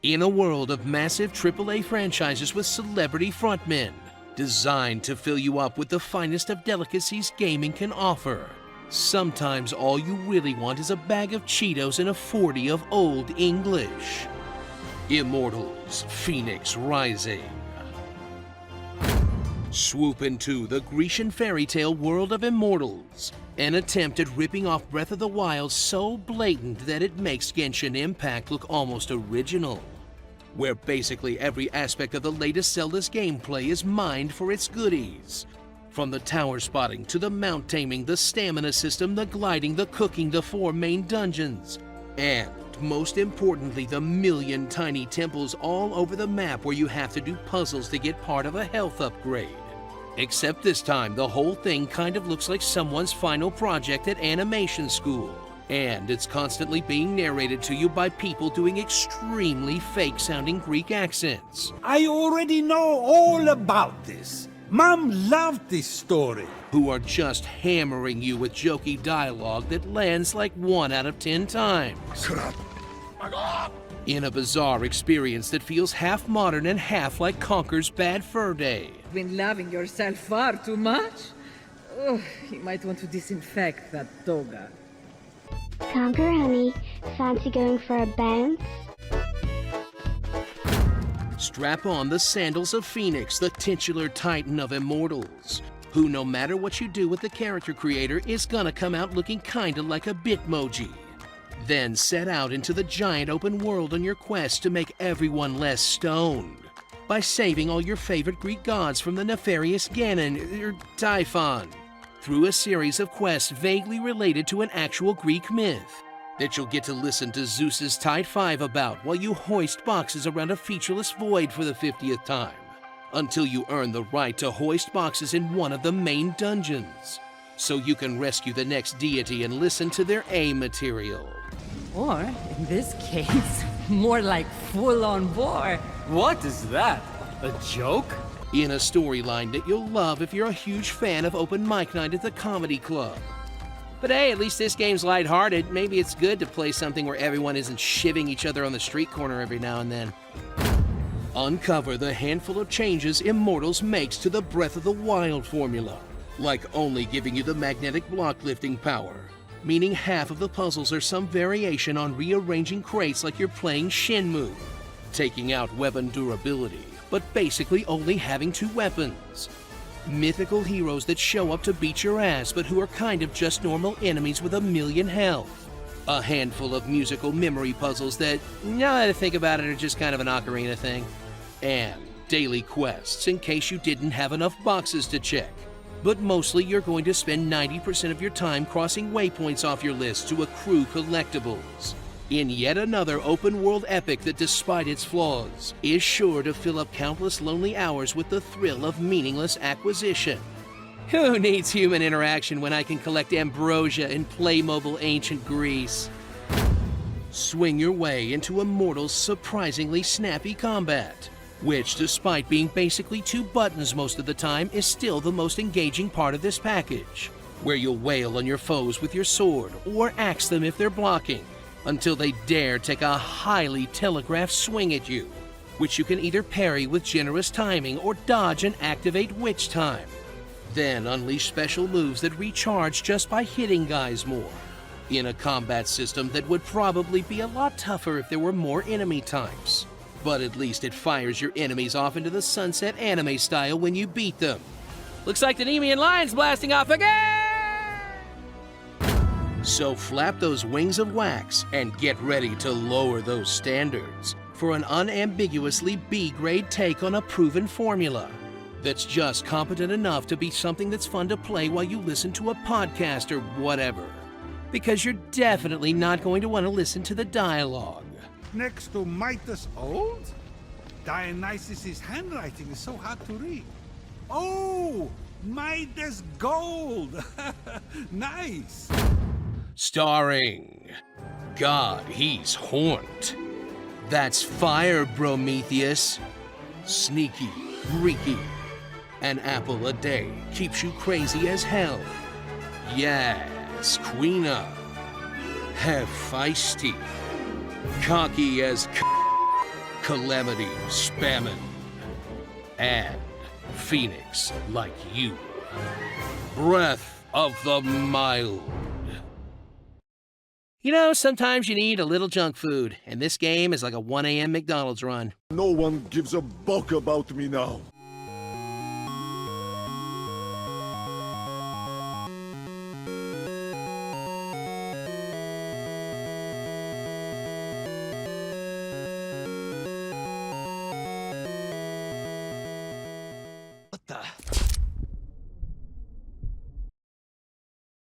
In a world of massive AAA franchises with celebrity frontmen, designed to fill you up with the finest of delicacies gaming can offer, sometimes all you really want is a bag of Cheetos and a 40 of Old English. Immortal Fenyx Rising. Swoop into the Grecian fairy tale world of Immortals, an attempt at ripping off Breath of the Wild so blatant that it makes Genshin Impact look almost original, where basically every aspect of the latest Zelda's gameplay is mined for its goodies. From the tower spotting to the mount taming, the stamina system, the gliding, the cooking, the 4 main dungeons, and most importantly, the million tiny temples all over the map where you have to do puzzles to get part of a health upgrade. Except this time, the whole thing kind of looks like someone's final project at animation school. And it's constantly being narrated to you by people doing extremely fake-sounding Greek accents. I already know all about this. Mom loved this story. Who are just hammering you with jokey dialogue that lands like 1 out of 10 times. In a bizarre experience that feels half modern and half like Conker's Bad Fur Day. Been loving yourself far too much? Oh, you might want to disinfect that toga. Conker, honey, fancy going for a bounce? Strap on the sandals of Fenyx, the titular titan of Immortals, who no matter what you do with the character creator is gonna come out looking kinda like a Bitmoji. Then set out into the giant open world on your quest to make everyone less stoned by saving all your favorite Greek gods from the nefarious Ganon, or Typhon, through a series of quests vaguely related to an actual Greek myth that you'll get to listen to Zeus's Tide 5 about while you hoist boxes around a featureless void for the 50th time, until you earn the right to hoist boxes in one of the main dungeons, so you can rescue the next deity and listen to their A material. Or, in this case, more like full-on bore. What is that? A joke? In a storyline that you'll love if you're a huge fan of open mic night at the comedy club. But hey, at least this game's lighthearted. Maybe it's good to play something where everyone isn't shivving each other on the street corner every now and then. Uncover the handful of changes Immortals makes to the Breath of the Wild formula, like only giving you the magnetic block lifting power, meaning half of the puzzles are some variation on rearranging crates like you're playing Shenmue, taking out weapon durability, but basically only having 2 weapons. Mythical heroes that show up to beat your ass but who are kind of just normal enemies with 1,000,000 health. A handful of musical memory puzzles that, now that I think about it, are just kind of an ocarina thing. And daily quests in case you didn't have enough boxes to check. But mostly you're going to spend 90% of your time crossing waypoints off your list to accrue collectibles. In yet another open-world epic that, despite its flaws, is sure to fill up countless lonely hours with the thrill of meaningless acquisition. Who needs human interaction when I can collect ambrosia in Playmobil ancient Greece? Swing your way into Immortal's surprisingly snappy combat, which, despite being basically 2 buttons most of the time, is still the most engaging part of this package, where you'll wail on your foes with your sword, or axe them if they're blocking, until they dare take a highly telegraphed swing at you, which you can either parry with generous timing or dodge and activate witch time. Then unleash special moves that recharge just by hitting guys more, in a combat system that would probably be a lot tougher if there were more enemy types. But at least it fires your enemies off into the sunset anime style when you beat them. Looks like the Nemean Lion's blasting off again! So flap those wings of wax and get ready to lower those standards for an unambiguously B-grade take on a proven formula that's just competent enough to be something that's fun to play while you listen to a podcast or whatever. Because you're definitely not going to want to listen to the dialogue. Next to Midas Old? Dionysus' handwriting is so hard to read. Oh, Midas Gold! Nice! Starring... God, he's horned. That's fire, Prometheus. Sneaky, freaky. An apple a day keeps you crazy as hell. Yes, Queena. Have feisty. Cocky as calamity spamming, and Phoenix like you. Breath of the mild. You know, sometimes you need a little junk food, and this game is like a 1 a.m. McDonald's run. No one gives a buck about me now.